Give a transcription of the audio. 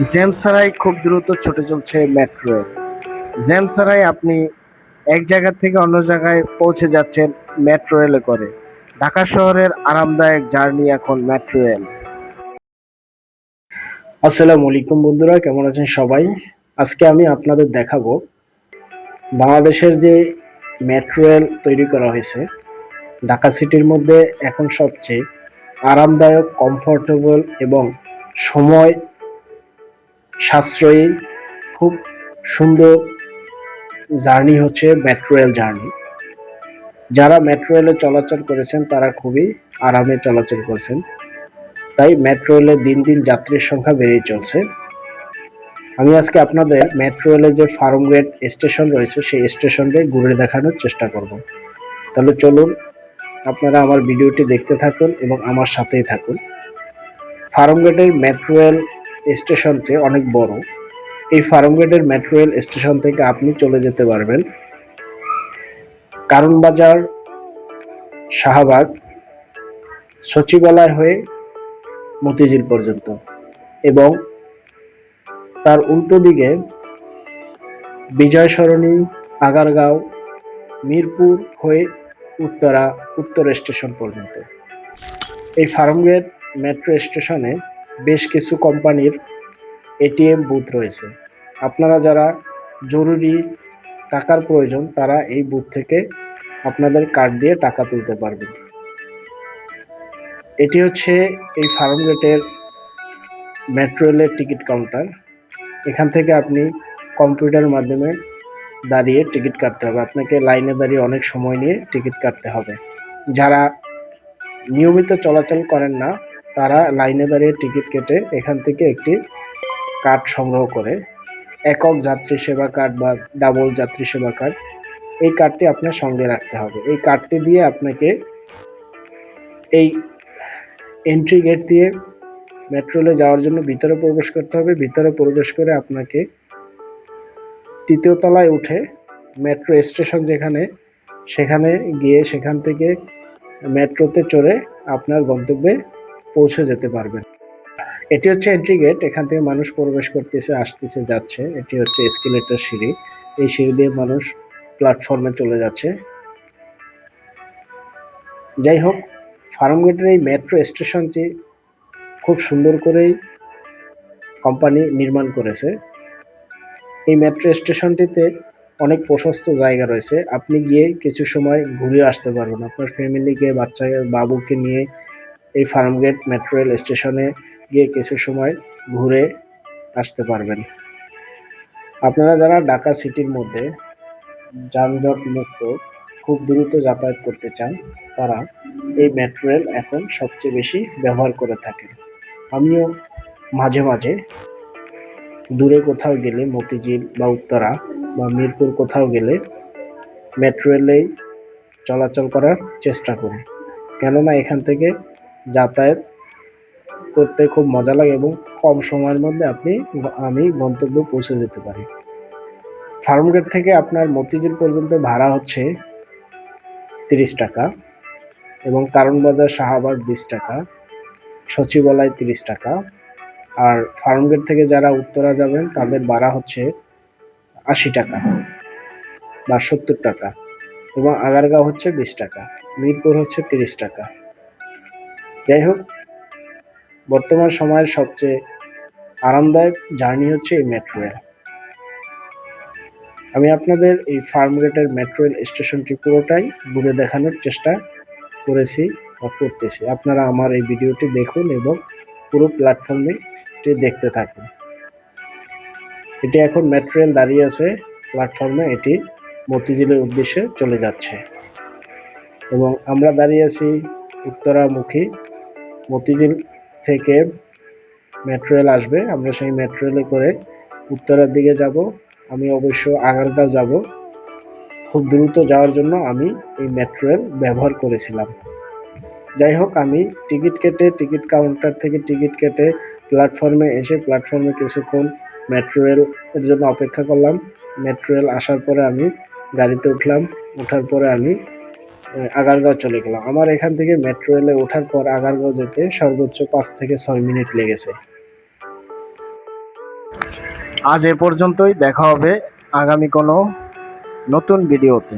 Jam ছাড়াই খুব দ্রুত ছুটে চলছে মেট্রো রেল। জ্যাম ছাড়াই আপনি এক জায়গা থেকে অন্য জায়গায় পৌঁছে যাচ্ছেন মেট্রো রেলে করে। ঢাকা শহরের আরামদায়ক জার্নি এখন মেট্রো রেল। আসসালামু আলাইকুম বন্ধুরা, কেমন আছেন সবাই? আজকে আমি আপনাদের দেখাবো বাংলাদেশের যে মেট্রো রেল তৈরি করা হয়েছে ঢাকা সিটির মধ্যে এখন সবচেয়ে আরামদায়ক, কমফোর্টেবল এবং সময় সাশ্রয়ী, খুব সুন্দর জার্নি হচ্ছে মেট্রো রেল জার্নি। যারা মেট্রো রেলে চলাচল করেছেন তারা খুবই আরামে চলাচল করছেন, তাই মেট্রো রেলে দিন দিন যাত্রীর সংখ্যা বেড়েই চলছে। আমি আজকে আপনাদের মেট্রো রেলে যে ফার্মগেট স্টেশন রয়েছে সেই স্টেশনটি ঘুরে দেখানোর চেষ্টা করব। তাহলে চলুন, আপনারা আমার ভিডিওটি দেখতে থাকুন এবং আমার সাথেই থাকুন। ফার্মগেটের মেট্রো রেল স্টেশনটি অনেক বড়। এই ফার্মগেটের মেট্রো রেল স্টেশন থেকে আপনি চলে যেতে পারবেন কারণ বাজার, শাহবাগ, সচিবালয় হয়ে মতিঝিল পর্যন্ত, এবং তার উল্টো দিকে বিজয় সরণি, আগারগাঁও, মিরপুর হয়ে উত্তর স্টেশন পর্যন্ত। এই ফার্মগেট মেট্রো স্টেশনে বেশ কিছু কোম্পানির এটিএম বুথ রয়েছে। আপনারা যারা জরুরি টাকার প্রয়োজন তারা এই বুথ থেকে আপনাদের কার্ড দিয়ে টাকা তুলতে পারবেন। এটি হচ্ছে এই ফার্মগেটের মেট্রো রেলের টিকিট কাউন্টার। এখান থেকে আপনি কম্পিউটারের মাধ্যমে দাঁড়িয়ে টিকিট কাটতে হবে। আপনাকে লাইনে দাঁড়িয়ে অনেক সময় নিয়ে টিকিট কাটতে হবে। যারা নিয়মিত চলাচল করেন না তারা লাইনে দাঁড়িয়ে টিকিট কেটে এখান থেকে একটি কার্ড সংগ্রহ করে, একক যাত্রী সেবা কার্ড বা ডাবল যাত্রী সেবা কার্ড, এই কার্ডটি আপনার সঙ্গে রাখতে হবে। এই কার্ডটি দিয়ে আপনাকে এই এন্ট্রি গেট দিয়ে মেট্রো রেলে যাওয়ার জন্য ভিতরে প্রবেশ করতে হবে। ভিতরে প্রবেশ করে আপনাকে তৃতীয় তলায় উঠে মেট্রো স্টেশন যেখানে, সেখানে গিয়ে সেখান থেকে মেট্রোতে চড়ে আপনার গন্তব্যে পৌঁছে যেতে পারবেন। এটি হচ্ছে এন্ট্রি গেট। এখান থেকে মানুষ প্রবেশ করতেছে, আসতেছে, যাচ্ছে। এটি হচ্ছে এসকেলেটর সিঁড়ি। এই সিঁড়ি দিয়ে মানুষ প্ল্যাটফর্মে চলে যাচ্ছে। যাই হোক, ফার্মগেটের এই মেট্রো স্টেশনটি খুব সুন্দর করেই কোম্পানি নির্মাণ করেছে। এই মেট্রো স্টেশনটিতে অনেক প্রশস্ত জায়গা রয়েছে। আপনি গিয়ে কিছু সময় ঘুরে আসতে পারবেন। আপনার ফ্যামিলিকে, বাচ্চা বাবুকে নিয়ে এই ফার্মগেট মেট্রো রেল স্টেশনে গিয়ে কিছু সময় ঘুরে আসতে পারবেন। আপনারা যারা ঢাকা সিটির মধ্যে যানজট মুক্ত খুব দ্রুত যাতায়াত করতে চান তারা এই মেট্রো রেল এখন সবচেয়ে বেশি ব্যবহার করে থাকেন। আমিও মাঝে মাঝে দূরে কোথাও গেলে, মতিঝিল বা উত্তরা বা মিরপুর কোথাও গেলে মেট্রো রেলেই চলাচল করার চেষ্টা করি, কেননা এখান থেকে যাতায়াত করতে খুব মজা লাগে এবং কম সময়ের মধ্যে আমি গন্তব্যে পৌঁছে যেতে পারি। ফার্মগেট থেকে আপনার মতিঝিল পর্যন্ত ভাড়া হচ্ছে 30 টাকা, এবং কারণ বাজার, শাহবাগ 20 টাকা, সচিবালয় 30 টাকা। আর ফার্মগেট থেকে যারা উত্তরা যাবেন তাদের ভাড়া হচ্ছে 80 টাকা বা 70 টাকা, এবং আগারগাঁও হচ্ছে 20 টাকা, মিরপুর হচ্ছে 30 টাকা। যাই হোক, বর্তমান সময়ের সবচেয়ে আরামদায়ক জার্নি হচ্ছে এই মেট্রো রেল। আমি আপনাদের এই ফার্মগেটের মেট্রো রেল স্টেশনটি পুরোটাই ঘুরে দেখানোর চেষ্টা করেছি বা করতেছি। আপনারা আমার এই ভিডিওটি দেখুন এবং পুরো প্ল্যাটফর্মটি দেখতে থাকুন। এটি এখন মেট্রো রেল দাঁড়িয়ে আছে প্ল্যাটফর্মে, এটি মতিঝিলের উদ্দেশ্যে চলে যাচ্ছে, এবং আমরা দাঁড়িয়ে আছি উত্তরামুখী। মতিঝিল থেকে মেট্রো রেল আসবে, আমরা সেই মেট্রো রেলে করে উত্তরার দিকে যাব। আমি অবশ্য আগারগাঁও যাব। খুব দ্রুত যাওয়ার জন্য আমি এই মেট্রো রেল ব্যবহার করেছিলাম। যাই হোক, আমি টিকিট কাউন্টার থেকে টিকিট কেটে প্ল্যাটফর্মে এসে প্ল্যাটফর্মে কিছুক্ষণ মেট্রো রেল এর জন্য অপেক্ষা করলাম। মেট্রো রেল আসার পরে আমি গাড়িতে উঠলাম। ওঠার পরে আমি আগারগাঁও চলে গেলাম। আমার এখান থেকে মেট্রো রেলে ওঠার পর আগারগাঁও যেতে সর্বোচ্চ 5 থেকে 6 মিনিট লেগেছে। আজ এ পর্যন্তই, দেখা হবে আগামী কোনো নতুন ভিডিওতে।